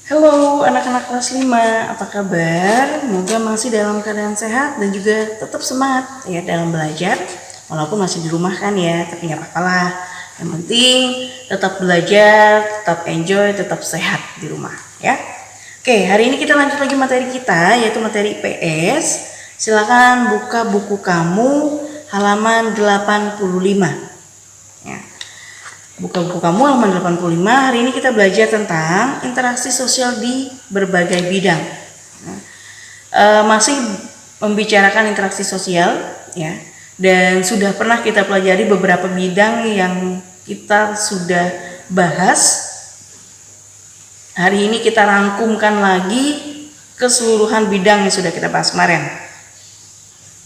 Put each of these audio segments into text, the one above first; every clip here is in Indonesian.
Halo anak-anak kelas 5, apa kabar? Semoga masih dalam keadaan sehat dan juga tetap semangat ya dalam belajar. Walaupun masih di rumah kan ya, tapi nggak apa-apa lah. Yang penting tetap belajar, tetap enjoy, tetap sehat di rumah ya. Oke, hari ini kita lanjut lagi materi kita, yaitu materi IPS. Silakan buka buku kamu halaman 85 ya. Buka buku kamu halaman 85. Hari ini kita belajar tentang interaksi sosial di berbagai bidang. Masih membicarakan interaksi sosial ya. Dan sudah pernah kita pelajari beberapa bidang yang kita sudah bahas. Hari ini kita rangkumkan lagi keseluruhan bidang yang sudah kita bahas kemarin.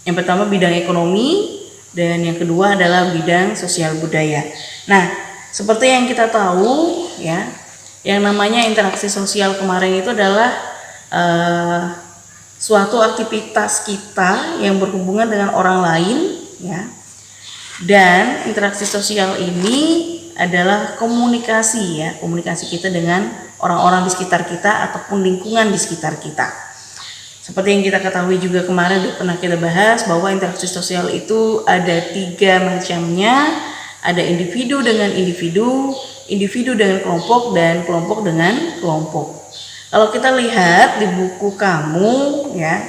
Yang pertama bidang ekonomi dan yang kedua adalah bidang sosial budaya. Nah, seperti yang kita tahu ya, yang namanya interaksi sosial kemarin itu adalah suatu aktivitas kita yang berhubungan dengan orang lain ya. Dan interaksi sosial ini adalah komunikasi ya, komunikasi kita dengan orang-orang di sekitar kita ataupun lingkungan di sekitar kita. Seperti yang kita ketahui juga kemarin pernah kita bahas bahwa interaksi sosial itu ada 3 macamnya. Ada individu dengan individu, individu dengan kelompok, dan kelompok dengan kelompok. Kalau kita lihat di buku kamu ya,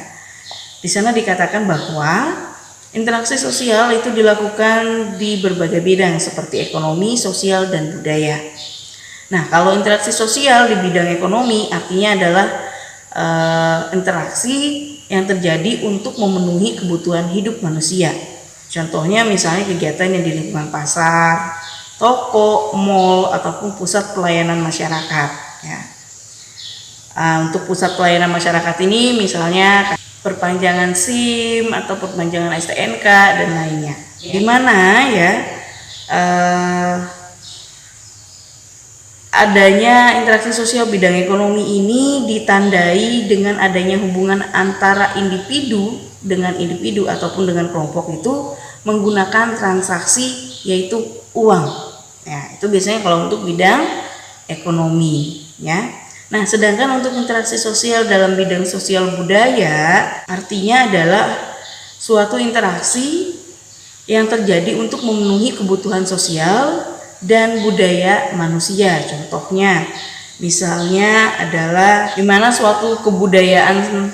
di sana dikatakan bahwa interaksi sosial itu dilakukan di berbagai bidang seperti ekonomi, sosial, dan budaya. Nah, kalau interaksi sosial di bidang ekonomi artinya adalah interaksi yang terjadi untuk memenuhi kebutuhan hidup manusia. Contohnya misalnya kegiatan yang di lingkungan pasar, toko, mal, ataupun pusat pelayanan masyarakat ya. Untuk pusat pelayanan masyarakat ini misalnya perpanjangan SIM atau perpanjangan STNK dan lainnya. Di mana ya adanya interaksi sosial bidang ekonomi ini ditandai dengan adanya hubungan antara individu dengan individu ataupun dengan kelompok itu menggunakan transaksi yaitu uang. Ya, itu biasanya kalau untuk bidang ekonomi ya. Nah, sedangkan untuk interaksi sosial dalam bidang sosial budaya artinya adalah suatu interaksi yang terjadi untuk memenuhi kebutuhan sosial dan budaya manusia. Contohnya misalnya adalah di mana suatu kebudayaan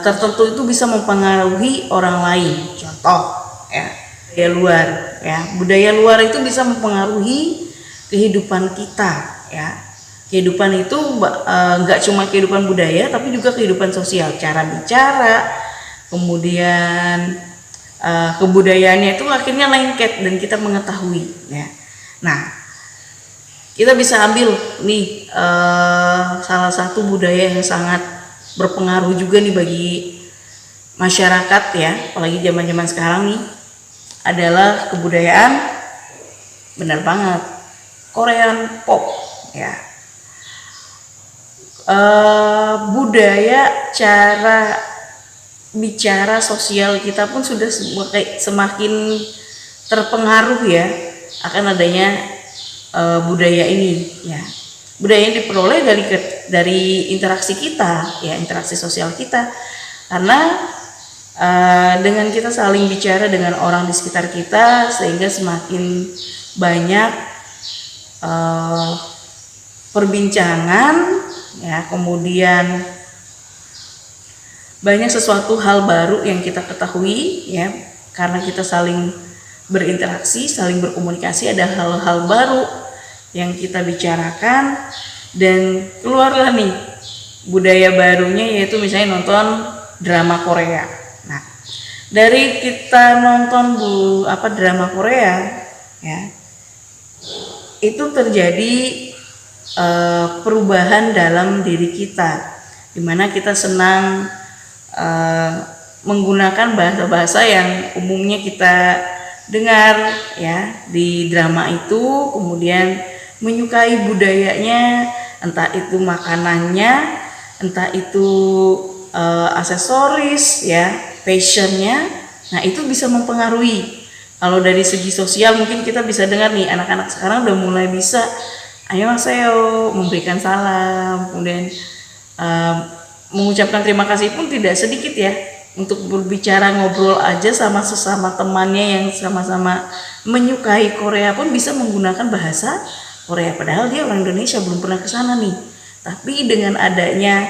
tertentu itu bisa mempengaruhi orang lain. Contoh ya, budaya luar ya. Budaya luar itu bisa mempengaruhi kehidupan kita ya. Kehidupan itu enggak cuma kehidupan budaya tapi juga kehidupan sosial, cara bicara, kemudian kebudayaannya itu akhirnya lengket dan kita mengetahui ya. Nah, kita bisa ambil nih salah satu budaya yang sangat berpengaruh juga nih bagi masyarakat ya, apalagi zaman-zaman sekarang nih, adalah kebudayaan, benar banget, Korean pop ya. Budaya cara bicara sosial kita pun sudah semakin terpengaruh ya akan adanya budaya ini ya. Budaya yang diperoleh dari interaksi kita ya, interaksi sosial kita, karena dengan kita saling bicara dengan orang di sekitar kita sehingga semakin banyak perbincangan ya, kemudian banyak sesuatu hal baru yang kita ketahui ya, karena kita saling berinteraksi, saling berkomunikasi, ada hal-hal baru yang kita bicarakan dan keluarlah nih budaya barunya, yaitu misalnya nonton drama Korea. Nah, dari kita nonton drama Korea ya, itu terjadi perubahan dalam diri kita, dimana kita senang menggunakan bahasa-bahasa yang umumnya kita dengar ya di drama itu, kemudian menyukai budayanya, entah itu makanannya, entah itu aksesoris ya, fashionnya. Nah, itu bisa mempengaruhi. Kalau dari segi sosial mungkin kita bisa dengar nih, anak-anak sekarang udah mulai bisa annyeonghaseyo, memberikan salam, kemudian mengucapkan terima kasih pun tidak sedikit ya, untuk berbicara ngobrol aja sama sesama temannya yang sama-sama menyukai Korea pun bisa menggunakan bahasa Korea, padahal dia orang Indonesia, belum pernah ke sana nih. Tapi dengan adanya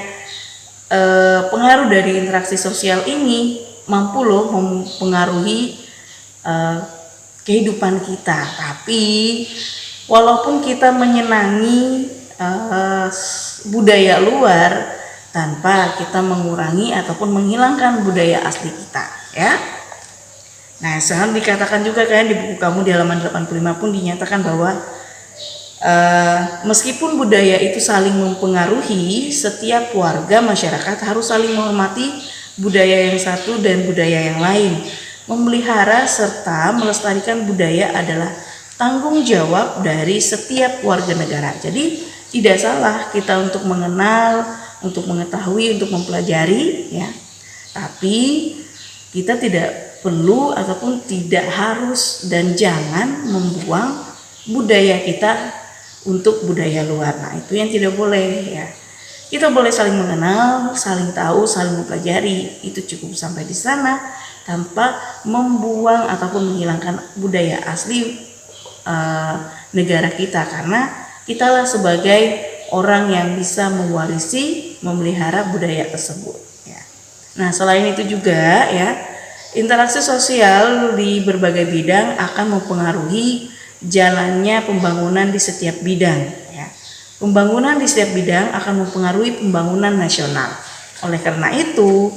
pengaruh dari interaksi sosial ini mampu loh mempengaruhi kehidupan kita. Tapi walaupun kita menyenangi budaya luar tanpa kita mengurangi ataupun menghilangkan budaya asli kita ya. Nah, sangat dikatakan juga kan di buku kamu di halaman 85 pun dinyatakan bahwa meskipun budaya itu saling mempengaruhi, setiap warga masyarakat harus saling menghormati budaya yang satu dan budaya yang lain. Memelihara serta melestarikan budaya adalah tanggung jawab dari setiap warga negara. Jadi tidak salah kita untuk mengenal, untuk mengetahui, untuk mempelajari ya. Tapi kita tidak perlu ataupun tidak harus dan jangan membuang budaya kita untuk budaya luar. Nah, itu yang tidak boleh ya. Kita boleh saling mengenal, saling tahu, saling mempelajari. Itu cukup sampai di sana tanpa membuang ataupun menghilangkan budaya asli negara kita, karena kitalah sebagai orang yang bisa mewarisi, memelihara budaya tersebut ya. Nah, selain itu juga ya, interaksi sosial di berbagai bidang akan mempengaruhi jalannya pembangunan di setiap bidang ya. Pembangunan di setiap bidang akan mempengaruhi pembangunan nasional. Oleh karena itu,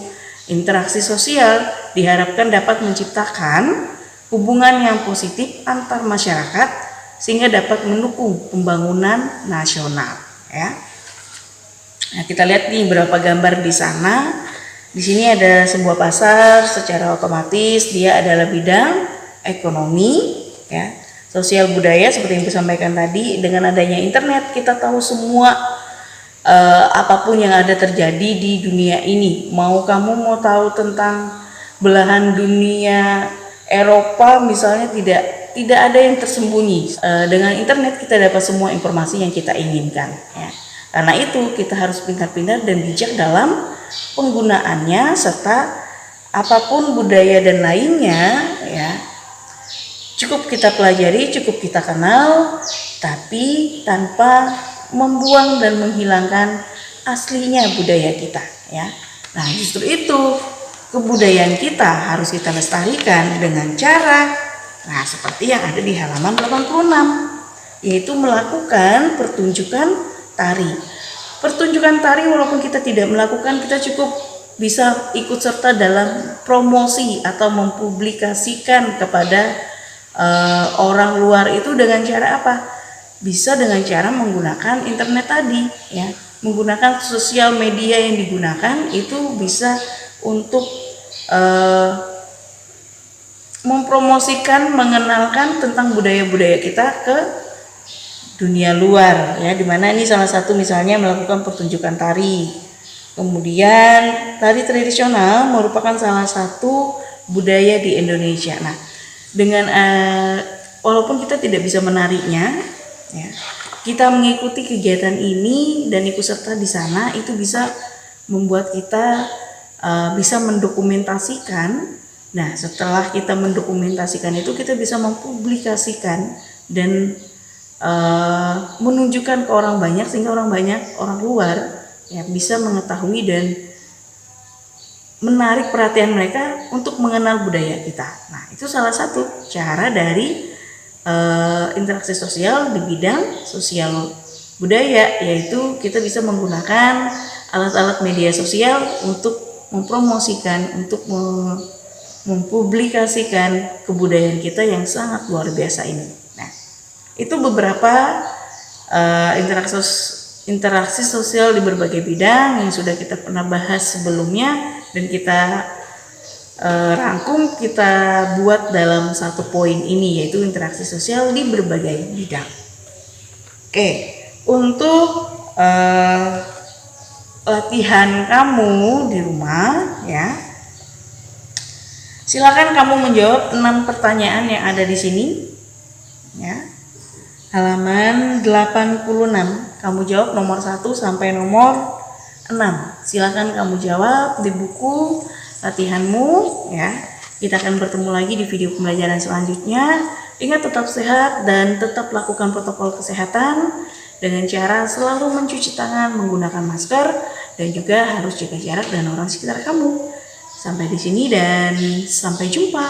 interaksi sosial diharapkan dapat menciptakan hubungan yang positif antar masyarakat sehingga dapat mendukung pembangunan nasional ya. Nah, kita lihat nih beberapa gambar di sana. Di sini ada sebuah pasar, secara otomatis dia adalah bidang ekonomi ya. Sosial budaya seperti yang disampaikan tadi, dengan adanya internet kita tahu semua apapun yang ada terjadi di dunia ini. Kamu mau tahu tentang belahan dunia Eropa misalnya, tidak ada yang tersembunyi. Dengan internet kita dapat semua informasi yang kita inginkan ya. Karena itu kita harus pintar-pintar dan bijak dalam penggunaannya, serta apapun budaya dan lainnya ya, cukup kita pelajari, cukup kita kenal, tapi tanpa membuang dan menghilangkan aslinya budaya kita ya. Nah, justru itu kebudayaan kita harus kita lestarikan dengan cara seperti yang ada di halaman 86, yaitu melakukan pertunjukan tari. Pertunjukan tari walaupun kita tidak melakukan, kita cukup bisa ikut serta dalam promosi atau mempublikasikan kepada orang luar itu dengan cara apa? Bisa dengan cara menggunakan internet tadi ya. Menggunakan sosial media yang digunakan itu bisa untuk mempromosikan, mengenalkan tentang budaya-budaya kita ke dunia luar ya, dimana ini salah satu misalnya melakukan pertunjukan tari. Kemudian tari tradisional merupakan salah satu budaya di Indonesia. Nah, dengan walaupun kita tidak bisa menariknya ya, kita mengikuti kegiatan ini dan ikut serta di sana, itu bisa membuat kita bisa mendokumentasikan. Nah, setelah kita mendokumentasikan itu, kita bisa mempublikasikan dan menunjukkan ke orang banyak, sehingga orang luar ya bisa mengetahui dan menarik perhatian mereka untuk mengenal budaya kita. Nah, itu salah satu cara dari interaksi sosial di bidang sosial budaya, yaitu kita bisa menggunakan alat-alat media sosial untuk mempromosikan, untuk mempublikasikan kebudayaan kita yang sangat luar biasa ini. Nah, itu beberapa interaksi sosial di berbagai bidang yang sudah kita pernah bahas sebelumnya, dan kita rangkum, kita buat dalam satu poin ini, yaitu interaksi sosial di berbagai bidang. Oke, untuk latihan kamu di rumah ya, silakan kamu menjawab 6 pertanyaan yang ada di sini ya. halaman 86. Kamu jawab nomor 1 sampai nomor 6. Silakan kamu jawab di buku latihanmu ya. Kita akan bertemu lagi di video pembelajaran selanjutnya. Ingat, tetap sehat dan tetap lakukan protokol kesehatan dengan cara selalu mencuci tangan, menggunakan masker, dan juga harus jaga jarak dengan orang sekitar kamu. Sampai di sini dan sampai jumpa.